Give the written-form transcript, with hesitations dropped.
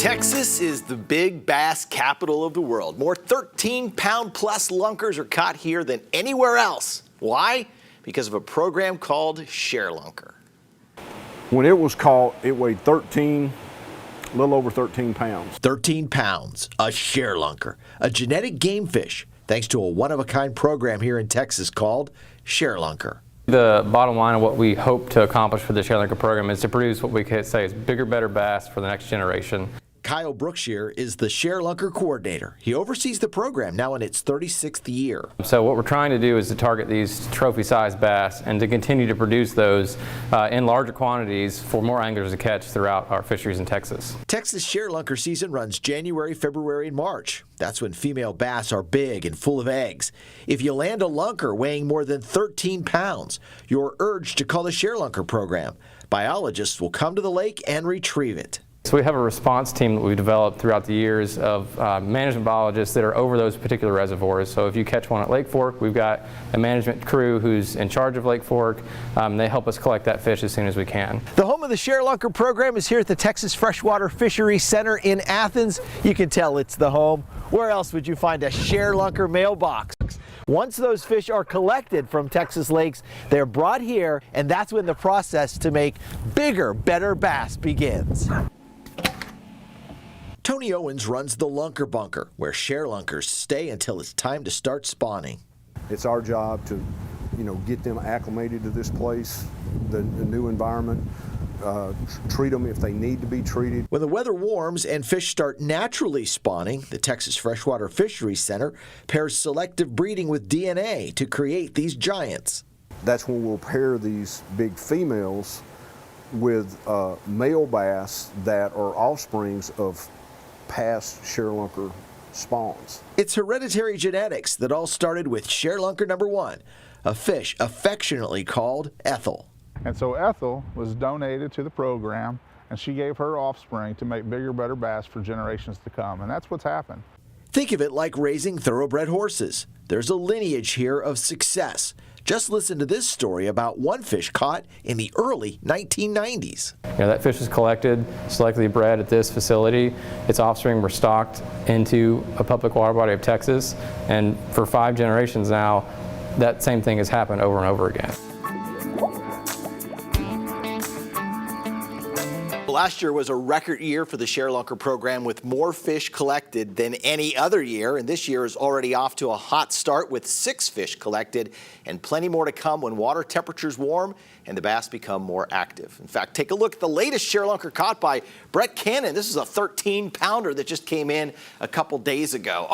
Texas is the big bass capital of the world. More 13-pound-plus lunkers are caught here than anywhere else. Why? Because of a program called ShareLunker. When it was caught, it weighed a little over 13 pounds. 13 pounds, a ShareLunker, a genetic game fish, thanks to a one-of-a-kind program here in Texas called ShareLunker. The bottom line of what we hope to accomplish for the ShareLunker program is to produce what we could say is bigger, better bass for the next generation. Kyle Brookshire is the ShareLunker coordinator. He oversees the program now in its 36th year. So what we're trying to do is to target these trophy-sized bass and to continue to produce those in larger quantities for more anglers to catch throughout our fisheries in Texas. Texas ShareLunker season runs January, February, and March. That's when female bass are big and full of eggs. If you land a lunker weighing more than 13 pounds, you're urged to call the ShareLunker program. Biologists will come to the lake and retrieve it. So we have a response team that we've developed throughout the years of management biologists that are over those particular reservoirs. So if you catch one at Lake Fork, we've got a management crew who's in charge of Lake Fork. They help us collect that fish as soon as we can. The home of the ShareLunker program is here at the Texas Freshwater Fisheries Center in Athens. You can tell it's the home. Where else would you find a ShareLunker mailbox? Once those fish are collected from Texas lakes, they're brought here, and that's when the process to make bigger, better bass begins. Tony Owens runs the Lunker Bunker, where ShareLunkers stay until it's time to start spawning. It's our job to, get them acclimated to this place, the new environment, treat them if they need to be treated. When the weather warms and fish start naturally spawning, the Texas Freshwater Fisheries Center pairs selective breeding with DNA to create these giants. That's when we'll pair these big females with male bass that are offsprings of past ShareLunker spawns. It's hereditary genetics that all started with ShareLunker number 1, a fish affectionately called Ethel. And so Ethel was donated to the program, and she gave her offspring to make bigger, better bass for generations to come, and that's what's happened. Think of it like raising thoroughbred horses. There's a lineage here of success. Just listen to this story about one fish caught in the early 1990s. That fish was collected, selectively bred at this facility. Its offspring were stocked into a public water body of Texas, and for 5 generations now, that same thing has happened over and over again. Last year was a record year for the ShareLunker program with more fish collected than any other year, and this year is already off to a hot start with 6 fish collected and plenty more to come when water temperatures warm and the bass become more active. In fact, take a look at the latest ShareLunker caught by Brett Cannon. This is a 13-pounder that just came in a couple days ago.